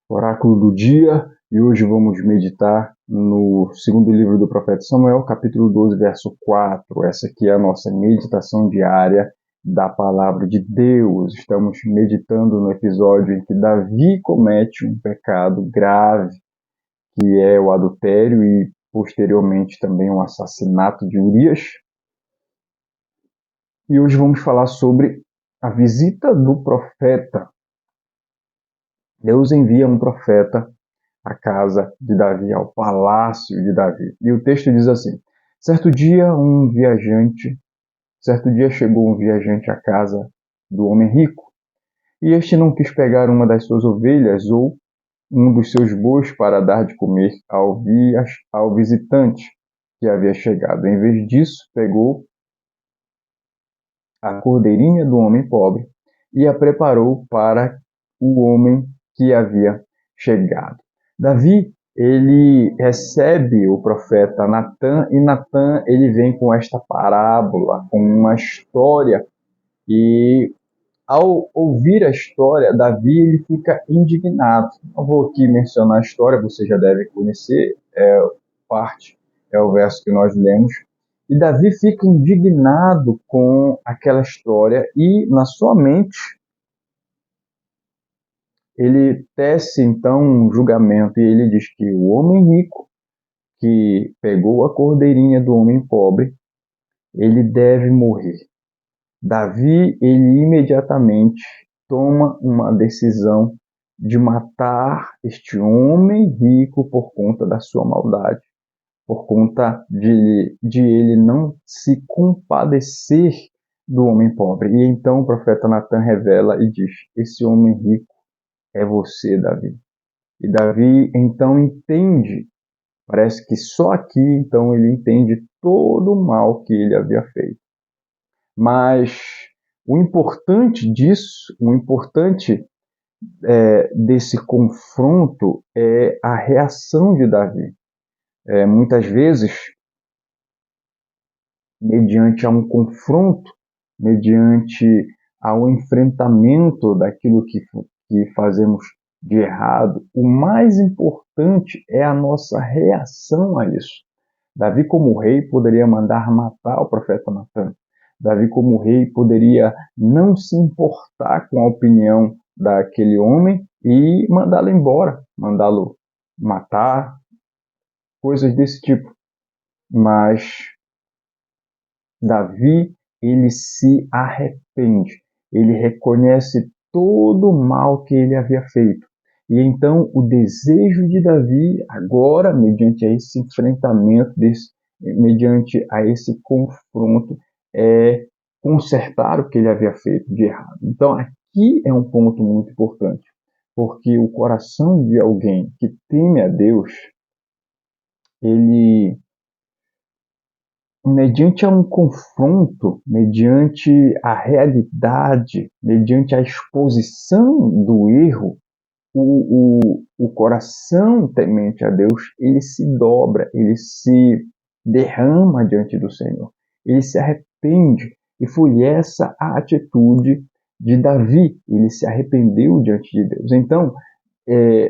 Oráculo do dia, e hoje vamos meditar no segundo livro do profeta Samuel, capítulo 12, verso 4. Essa aqui é a nossa meditação diária da palavra de Deus. Estamos meditando no episódio em que Davi comete um pecado grave, que é o adultério e posteriormente também o assassinato de Urias. E hoje vamos falar sobre a visita do profeta. Deus envia um profeta à casa de Davi, ao palácio de Davi. E o texto diz assim: certo dia chegou um viajante à casa do homem rico, e este não quis pegar uma das suas ovelhas ou um dos seus bois para dar de comer ao visitante que havia chegado. Em vez disso, pegou a cordeirinha do homem pobre e a preparou para o homem que havia chegado. Davi, ele recebe o profeta Natã, e Natã, ele vem com esta parábola, com uma história, e ao ouvir a história, Davi ele fica indignado. Não vou aqui mencionar a história, você já deve conhecer, é o verso que nós lemos. E Davi fica indignado com aquela história e, na sua mente, ele tece então um julgamento e ele diz que o homem rico que pegou a cordeirinha do homem pobre, ele deve morrer. Davi, ele imediatamente toma uma decisão de matar este homem rico por conta da sua maldade, por conta de ele não se compadecer do homem pobre. E então o profeta Natã revela e diz: esse homem rico é você, Davi. E Davi então entende, parece que só aqui então ele entende todo o mal que ele havia feito. Mas o importante disso, desse confronto é a reação de Davi. Muitas vezes, mediante a um confronto, mediante ao enfrentamento daquilo que fazemos de errado, o mais importante é a nossa reação a isso. Davi, como rei, poderia mandar matar o profeta Natã. Davi, como rei, poderia não se importar com a opinião daquele homem e mandá-lo embora, mandá-lo matar, coisas desse tipo. Mas Davi, ele se arrepende, ele reconhece todo o mal que ele havia feito. E então o desejo de Davi, agora, mediante a esse enfrentamento, mediante a esse confronto, é consertar o que ele havia feito de errado. Então aqui é um ponto muito importante, porque o coração de alguém que teme a Deus, ele, mediante a um confronto, mediante a realidade, mediante a exposição do erro, o coração temente a Deus, ele se dobra, ele se derrama diante do Senhor, ele se arrepende. E foi essa a atitude de Davi, ele se arrependeu diante de Deus. Então,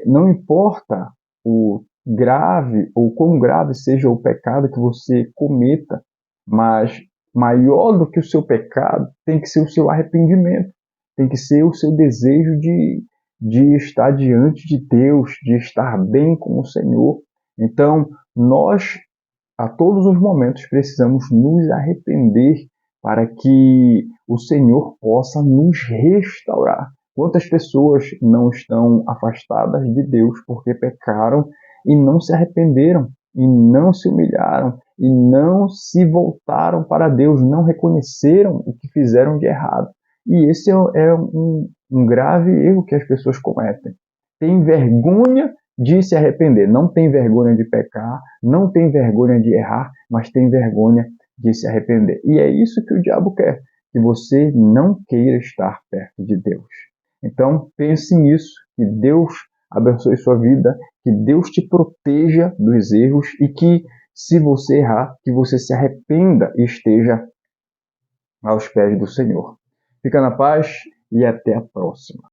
não importa o grave ou quão grave seja o pecado que você cometa, mas maior do que o seu pecado tem que ser o seu arrependimento, tem que ser o seu desejo de estar diante de Deus, de estar bem com o Senhor. Então, nós, a todos os momentos, precisamos nos arrepender para que o Senhor possa nos restaurar. Quantas pessoas não estão afastadas de Deus porque pecaram e não se arrependeram, e não se humilharam, e não se voltaram para Deus, não reconheceram o que fizeram de errado. E esse é um grave erro que as pessoas cometem. Tem vergonha de se arrepender, não tem vergonha de pecar, não tem vergonha de errar, mas tem vergonha de se arrepender. E é isso que o diabo quer, que você não queira estar perto de Deus. Então pense nisso, que Deus abençoe sua vida, que Deus te proteja dos erros e que, se você errar, que você se arrependa e esteja aos pés do Senhor. Fica na paz e até a próxima.